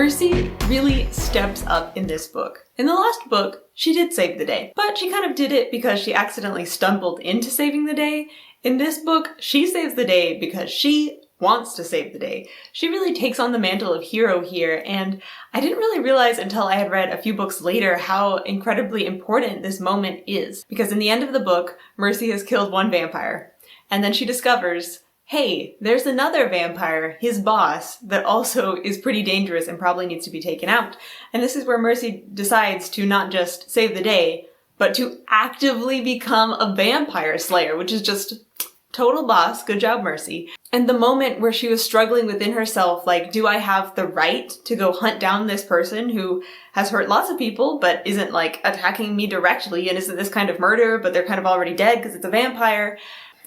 Mercy really steps up in this book. In the last book, she did save the day, but she kind of did it because she accidentally stumbled into saving the day. In this book, she saves the day because she wants to save the day. She really takes on the mantle of hero here, and I didn't really realize until I had read a few books later how incredibly important this moment is. Because in the end of the book, Mercy has killed one vampire, and then she discovers, hey, there's another vampire, his boss, that also is pretty dangerous and probably needs to be taken out. And this is where Mercy decides to not just save the day, but to actively become a vampire slayer, which is just total boss. Good job, Mercy. And the moment where she was struggling within herself, like, do I have the right to go hunt down this person who has hurt lots of people, but isn't, like, attacking me directly, and isn't this kind of murder, but they're kind of already dead because it's a vampire?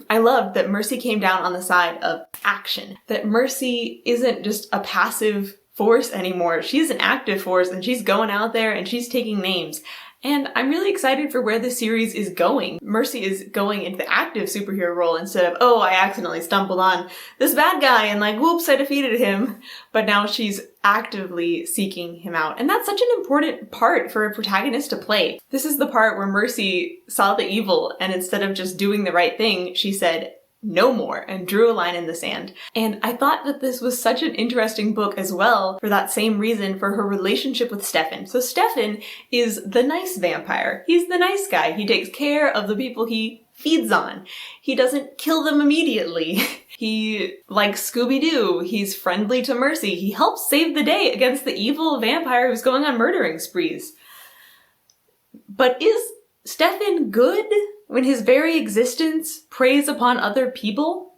I loved that Mercy came down on the side of action. That Mercy isn't just a passive force anymore. She's an active force, and she's going out there and she's taking names. And I'm really excited for where the series is going. Mercy is going into the active superhero role instead of, oh, I accidentally stumbled on this bad guy and like, whoops, I defeated him. But now she's actively seeking him out. And that's such an important part for a protagonist to play. This is the part where Mercy saw the evil, and instead of just doing the right thing, she said, no more, and drew a line in the sand. And I thought that this was such an interesting book as well for that same reason, for her relationship with Stefan. So Stefan is the nice vampire. He's the nice guy. He takes care of the people he feeds on. He doesn't kill them immediately. He likes Scooby-Doo. He's friendly to Mercy. He helps save the day against the evil vampire who's going on murdering sprees. But is Stefan good when his very existence preys upon other people?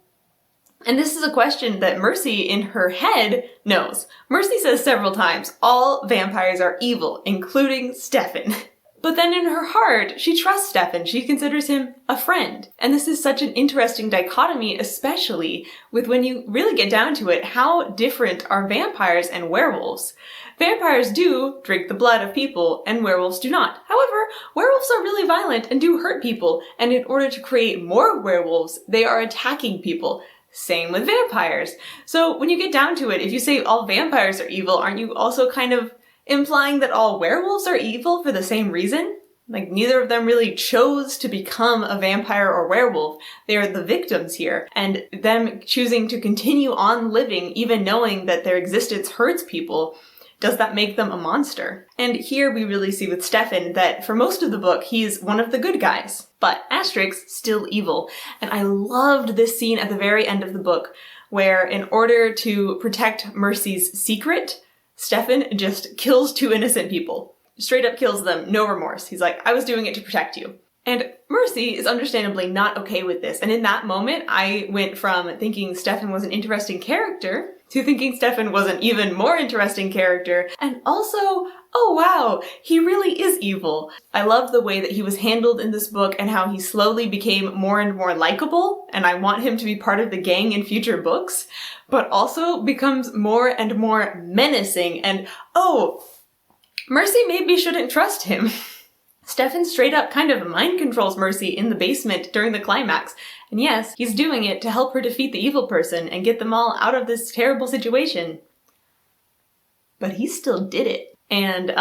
And this is a question that Mercy in her head knows. Mercy says several times, all vampires are evil, including Stefan. But then in her heart, she trusts Stefan. She considers him a friend. And this is such an interesting dichotomy, especially with when you really get down to it, how different are vampires and werewolves? Vampires do drink the blood of people, and werewolves do not. However, werewolves are really violent and do hurt people, and in order to create more werewolves, they are attacking people. Same with vampires. So when you get down to it, if you say all vampires are evil, aren't you also kind of implying that all werewolves are evil for the same reason? Like, neither of them really chose to become a vampire or werewolf. They are the victims here. And them choosing to continue on living, even knowing that their existence hurts people, does that make them a monster? And here we really see with Stefan that for most of the book, he's one of the good guys. But asterisk, still evil. And I loved this scene at the very end of the book, where in order to protect Mercy's secret, Stefan just kills two innocent people. Straight up kills them, no remorse. He's like, I was doing it to protect you. And Mercy is understandably not okay with this. And in that moment, I went from thinking Stefan was an interesting character to thinking Stefan was an even more interesting character. And also, oh wow, he really is evil. I love the way that he was handled in this book and how he slowly became more and more likable. And I want him to be part of the gang in future books, but also becomes more and more menacing. And oh, Mercy maybe shouldn't trust him. Stefan straight up kind of mind controls Mercy in the basement during the climax. And yes, he's doing it to help her defeat the evil person and get them all out of this terrible situation. But he still did it. And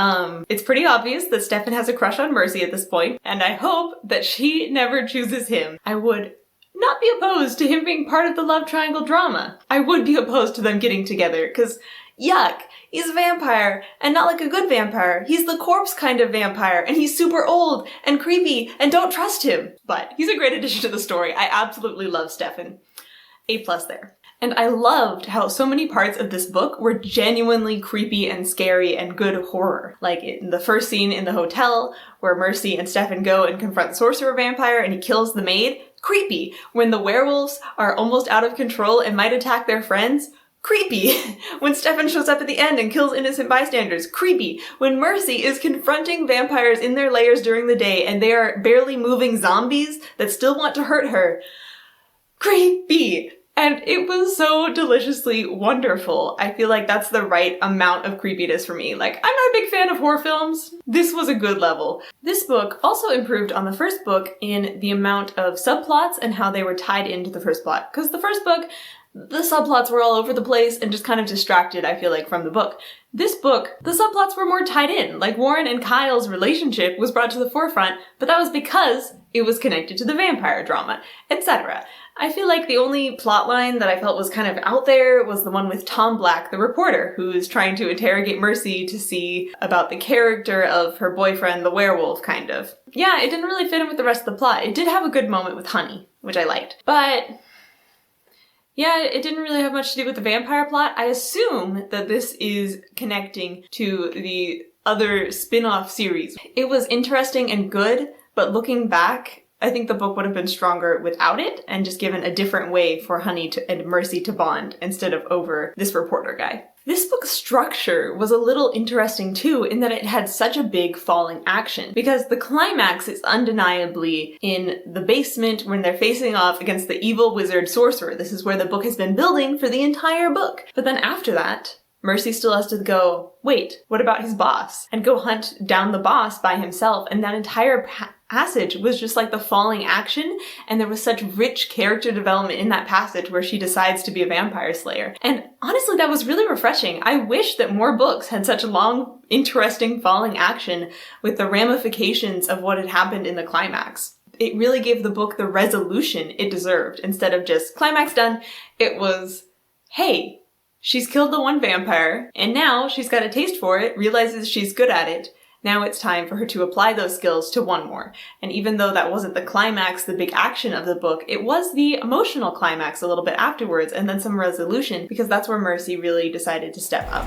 it's pretty obvious that Stefan has a crush on Mercy at this point, and I hope that she never chooses him. I would not be opposed to him being part of the love triangle drama. I would be opposed to them getting together, because yuck, he's a vampire, and not like a good vampire. He's the corpse kind of vampire, and he's super old and creepy, and don't trust him. But he's a great addition to the story. I absolutely love Stefan. A+ there. And I loved how so many parts of this book were genuinely creepy and scary and good horror. Like in the first scene in the hotel, where Mercy and Stefan go and confront the sorcerer vampire and he kills the maid. Creepy. When the werewolves are almost out of control and might attack their friends. Creepy. When Stefan shows up at the end and kills innocent bystanders. Creepy. When Mercy is confronting vampires in their lairs during the day and they are barely moving zombies that still want to hurt her. Creepy. And it was so deliciously wonderful. I feel like that's the right amount of creepiness for me. Like, I'm not a big fan of horror films. This was a good level. This book also improved on the first book in the amount of subplots and how they were tied into the first plot. Because the first book, the subplots were all over the place and just kind of distracted, I feel like, from the book. This book, the subplots were more tied in. Like, Warren and Kyle's relationship was brought to the forefront, but that was because it was connected to the vampire drama, etc. I feel like the only plotline that I felt was kind of out there was the one with Tom Black, the reporter, who's trying to interrogate Mercy to see about the character of her boyfriend, the werewolf, kind of. Yeah, it didn't really fit in with the rest of the plot. It did have a good moment with Honey, which I liked. But yeah, it didn't really have much to do with the vampire plot. I assume that this is connecting to the other spin-off series. It was interesting and good, but looking back, I think the book would have been stronger without it and just given a different way for Honey and Mercy to bond instead of over this reporter guy. This book's structure was a little interesting too, in that it had such a big falling action, because the climax is undeniably in the basement when they're facing off against the evil wizard sorcerer. This is where the book has been building for the entire book. But then after that, Mercy still has to go, wait, what about his boss? And go hunt down the boss by himself, and that entire passage was just like the falling action, and there was such rich character development in that passage where she decides to be a vampire slayer. And honestly, that was really refreshing. I wish that more books had such long, interesting falling action with the ramifications of what had happened in the climax. It really gave the book the resolution it deserved. Instead of just climax done, it was, hey, she's killed the one vampire, and now she's got a taste for it, realizes she's good at it. Now it's time for her to apply those skills to one more. And even though that wasn't the climax, the big action of the book, it was the emotional climax a little bit afterwards, and then some resolution, because that's where Mercy really decided to step up.